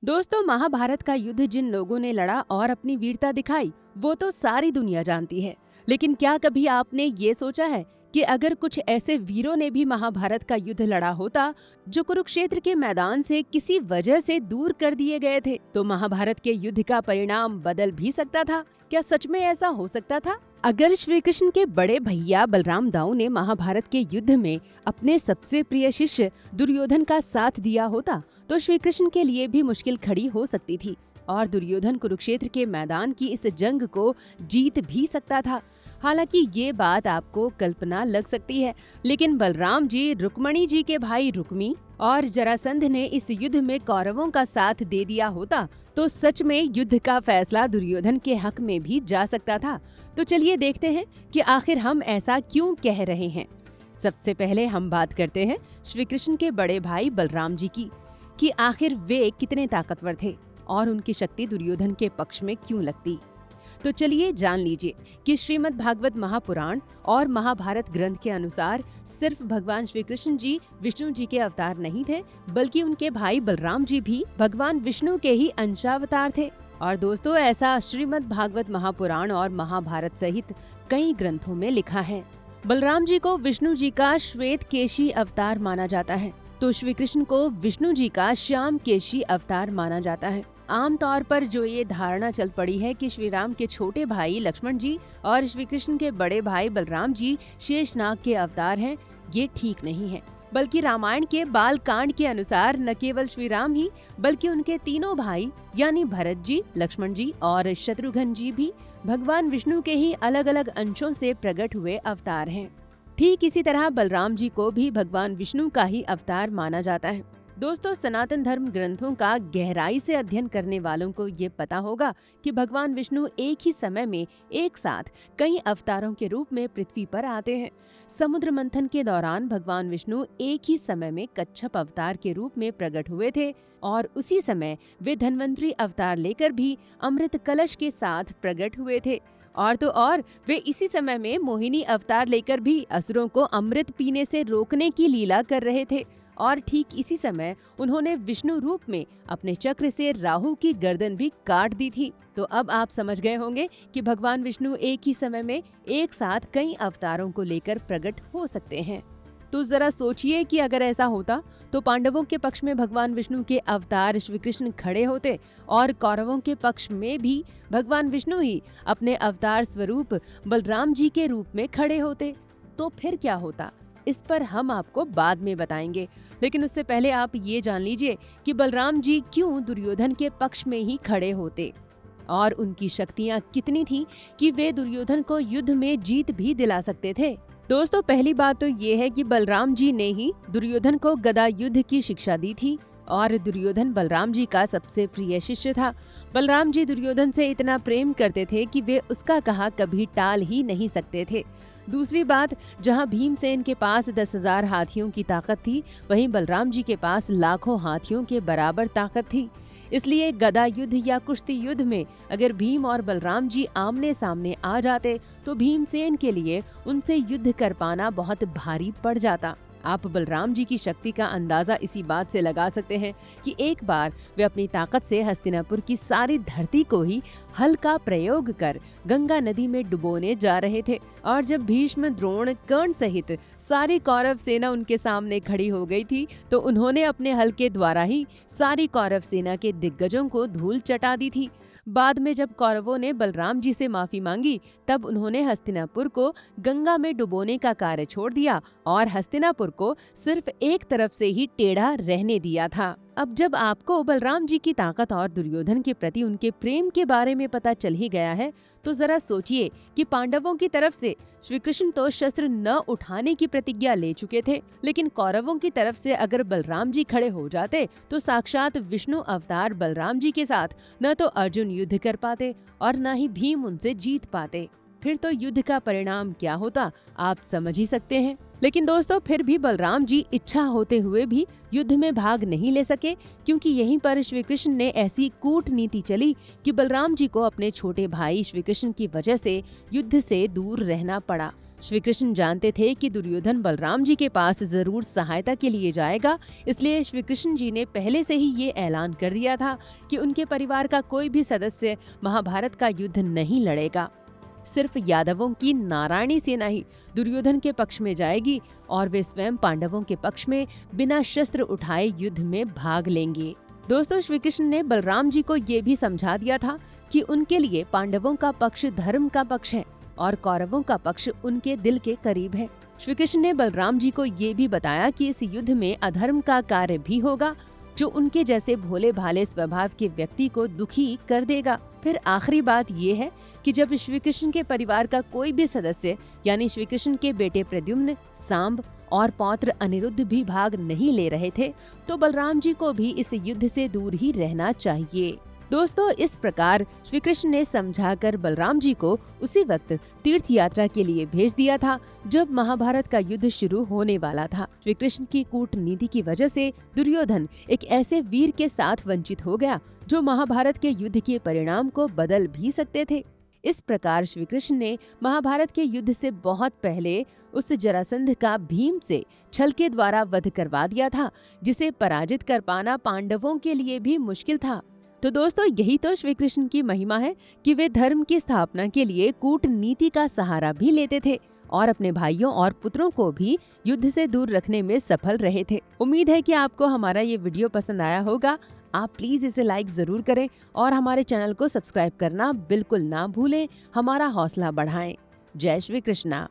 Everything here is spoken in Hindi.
दोस्तों, महाभारत का युद्ध जिन लोगों ने लड़ा और अपनी वीरता दिखाई वो तो सारी दुनिया जानती है। लेकिन क्या कभी आपने ये सोचा है कि अगर कुछ ऐसे वीरों ने भी महाभारत का युद्ध लड़ा होता जो कुरुक्षेत्र के मैदान से किसी वजह से दूर कर दिए गए थे, तो महाभारत के युद्ध का परिणाम बदल भी सकता था? क्या सच में ऐसा हो सकता था? अगर श्री कृष्ण के बड़े भैया बलराम दाऊ ने महाभारत के युद्ध में अपने सबसे प्रिय शिष्य दुर्योधन का साथ दिया होता, तो श्री कृष्ण के लिए भी मुश्किल खड़ी हो सकती थी और दुर्योधन कुरुक्षेत्र के मैदान की इस जंग को जीत भी सकता था। हालांकि ये बात आपको कल्पना लग सकती है, लेकिन बलराम जी रुक्मणी जी के भाई रुक्मी और जरासंध ने इस युद्ध में कौरवों का साथ दे दिया होता तो सच में युद्ध का फैसला दुर्योधन के हक में भी जा सकता था। तो चलिए देखते हैं कि आखिर हम ऐसा क्यों कह रहे हैं। सबसे पहले हम बात करते हैं श्री कृष्ण के बड़े भाई बलराम जी की, कि आखिर वे कितने ताकतवर थे और उनकी शक्ति दुर्योधन के पक्ष में क्यों लगती। तो चलिए जान लीजिए कि श्रीमद् भागवत महापुराण और महाभारत ग्रंथ के अनुसार सिर्फ भगवान श्री कृष्ण जी विष्णु जी के अवतार नहीं थे, बल्कि उनके भाई बलराम जी भी भगवान विष्णु के ही अंशावतार थे। और दोस्तों, ऐसा श्रीमद् भागवत महापुराण और महाभारत सहित कई ग्रंथों में लिखा है। बलराम जी को विष्णु जी का श्वेत केशी अवतार माना जाता है, तो श्री कृष्ण को विष्णु जी का श्याम केशी अवतार माना जाता है। आमतौर पर जो ये धारणा चल पड़ी है कि श्री राम के छोटे भाई लक्ष्मण जी और श्री कृष्ण के बड़े भाई बलराम जी शेषनाग के अवतार हैं, ये ठीक नहीं है। बल्कि रामायण के बाल कांड के अनुसार न केवल श्री राम ही बल्कि उनके तीनों भाई यानी भरत जी, लक्ष्मण जी और शत्रुघ्न जी भी भगवान विष्णु के ही अलग अलग अंशों से प्रकट हुए अवतार हैं। ठीक इसी तरह बलराम जी को भी भगवान विष्णु का ही अवतार माना जाता है। दोस्तों, सनातन धर्म ग्रंथों का गहराई से अध्ययन करने वालों को ये पता होगा कि भगवान विष्णु एक ही समय में एक साथ कई अवतारों के रूप में पृथ्वी पर आते हैं। समुद्र मंथन के दौरान भगवान विष्णु एक ही समय में कच्छप अवतार के रूप में प्रकट हुए थे और उसी समय वे धन्वंतरी अवतार लेकर भी अमृत कलश के साथ प्रकट हुए थे। और तो और वे इसी समय में मोहिनी अवतार लेकर भी असुरों को अमृत पीने से रोकने की लीला कर रहे थे। और ठीक इसी समय उन्होंने विष्णु रूप में अपने चक्र से राहु की गर्दन भी काट दी थी। तो अब आप समझ गए होंगे कि भगवान विष्णु एक ही समय में एक साथ कई अवतारों को लेकर प्रकट हो सकते हैं। तो जरा सोचिए कि अगर ऐसा होता तो पांडवों के पक्ष में भगवान विष्णु के अवतार श्री कृष्ण खड़े होते और कौरवों के पक्ष में भी भगवान विष्णु ही अपने अवतार स्वरूप बलराम जी के रूप में खड़े होते, तो फिर क्या होता? इस पर हम आपको बाद में बताएंगे। लेकिन उससे पहले आप ये जान लीजिए कि बलराम जी क्यों दुर्योधन के पक्ष में ही खड़े होते और उनकी शक्तियाँ कितनी थीं कि वे दुर्योधन को युद्ध में जीत भी दिला सकते थे। दोस्तों, पहली बात तो ये है कि बलराम जी ने ही दुर्योधन को गदा युद्ध की शिक्षा दी थी और दुर्योधन बलराम जी का सबसे प्रिय शिष्य था। बलराम जी दुर्योधन से इतना प्रेम करते थे कि वे उसका कहा कभी टाल ही नहीं सकते थे। दूसरी बात, जहां भीमसेन के पास 10,000 हाथियों की ताकत थी, वहीं बलराम जी के पास लाखों हाथियों के बराबर ताकत थी। इसलिए गदा युद्ध या कुश्ती युद्ध में अगर भीम और बलराम जी आमने सामने आ जाते तो भीमसेन के लिए उनसे युद्ध कर पाना बहुत भारी पड़ जाता। आप बलराम जी की शक्ति का अंदाजा इसी बात से लगा सकते हैं कि एक बार वे अपनी ताकत से हस्तिनापुर की सारी धरती को ही हल का प्रयोग कर गंगा नदी में डुबोने जा रहे थे और जब भीष्म, द्रोण, कर्ण सहित सारी कौरव सेना उनके सामने खड़ी हो गई थी तो उन्होंने अपने हल के द्वारा ही सारी कौरव सेना के दिग्गजों को धूल चटा दी थी। बाद में जब कौरवों ने बलराम जी से माफी मांगी तब उन्होंने हस्तिनापुर को गंगा में डुबोने का कार्य छोड़ दिया और हस्तिनापुर को सिर्फ एक तरफ से ही टेढ़ा रहने दिया था। अब जब आपको बलराम जी की ताकत और दुर्योधन के प्रति उनके प्रेम के बारे में पता चल ही गया है, तो जरा सोचिए कि पांडवों की तरफ से श्री कृष्ण तो शस्त्र न उठाने की प्रतिज्ञा ले चुके थे, लेकिन कौरवों की तरफ से अगर बलराम जी खड़े हो जाते तो साक्षात विष्णु अवतार बलराम जी के साथ न तो अर्जुन युद्ध कर पाते और न ही भीम उनसे जीत पाते। फिर तो युद्ध का परिणाम क्या होता आप समझ ही सकते हैं। लेकिन दोस्तों, फिर भी बलराम जी इच्छा होते हुए भी युद्ध में भाग नहीं ले सके, क्योंकि यहीं पर श्री कृष्ण ने ऐसी कूटनीति चली कि बलराम जी को अपने छोटे भाई श्री कृष्ण की वजह से युद्ध से दूर रहना पड़ा। श्री कृष्ण जानते थे कि दुर्योधन बलराम जी के पास जरूर सहायता के लिए जाएगा, इसलिए श्री कृष्ण जी ने पहले से ही ये ऐलान कर दिया था कि उनके परिवार का कोई भी सदस्य महाभारत का युद्ध नहीं लड़ेगा। सिर्फ यादवों की नारायणी सेना ही दुर्योधन के पक्ष में जाएगी और वे स्वयं पांडवों के पक्ष में बिना शस्त्र उठाए युद्ध में भाग लेंगे। दोस्तों, श्री कृष्ण ने बलराम जी को ये भी समझा दिया था कि उनके लिए पांडवों का पक्ष धर्म का पक्ष है और कौरवों का पक्ष उनके दिल के करीब है। श्री कृष्ण ने बलराम जी को ये भी बताया कि इस युद्ध में अधर्म का कार्य भी होगा जो उनके जैसे भोले भाले स्वभाव के व्यक्ति को दुखी कर देगा। फिर आखिरी बात ये है कि जब श्री कृष्ण के परिवार का कोई भी सदस्य यानी श्री कृष्ण के बेटे प्रद्युम्न, सांब और पौत्र अनिरुद्ध भी भाग नहीं ले रहे थे, तो बलराम जी को भी इस युद्ध से दूर ही रहना चाहिए। दोस्तों, इस प्रकार श्री कृष्ण ने समझाकर बलराम जी को उसी वक्त तीर्थ यात्रा के लिए भेज दिया था जब महाभारत का युद्ध शुरू होने वाला था। श्री कृष्ण की कूटनीति की वजह से दुर्योधन एक ऐसे वीर के साथ वंचित हो गया जो महाभारत के युद्ध के परिणाम को बदल भी सकते थे। इस प्रकार श्री कृष्ण ने महाभारत के युद्ध से बहुत पहले उस जरासंध का भीम से छल के द्वारा वध करवा दिया था, जिसे पराजित कर पाना पांडवों के लिए भी मुश्किल था। तो दोस्तों, यही तो श्री कृष्ण की महिमा है कि वे धर्म की स्थापना के लिए कूटनीति का सहारा भी लेते थे और अपने भाइयों और पुत्रों को भी युद्ध से दूर रखने में सफल रहे थे। उम्मीद है कि आपको हमारा ये वीडियो पसंद आया होगा। आप प्लीज इसे लाइक जरूर करें और हमारे चैनल को सब्सक्राइब करना बिल्कुल ना भूलें। हमारा हौसला बढ़ाएं। जय श्री कृष्णा।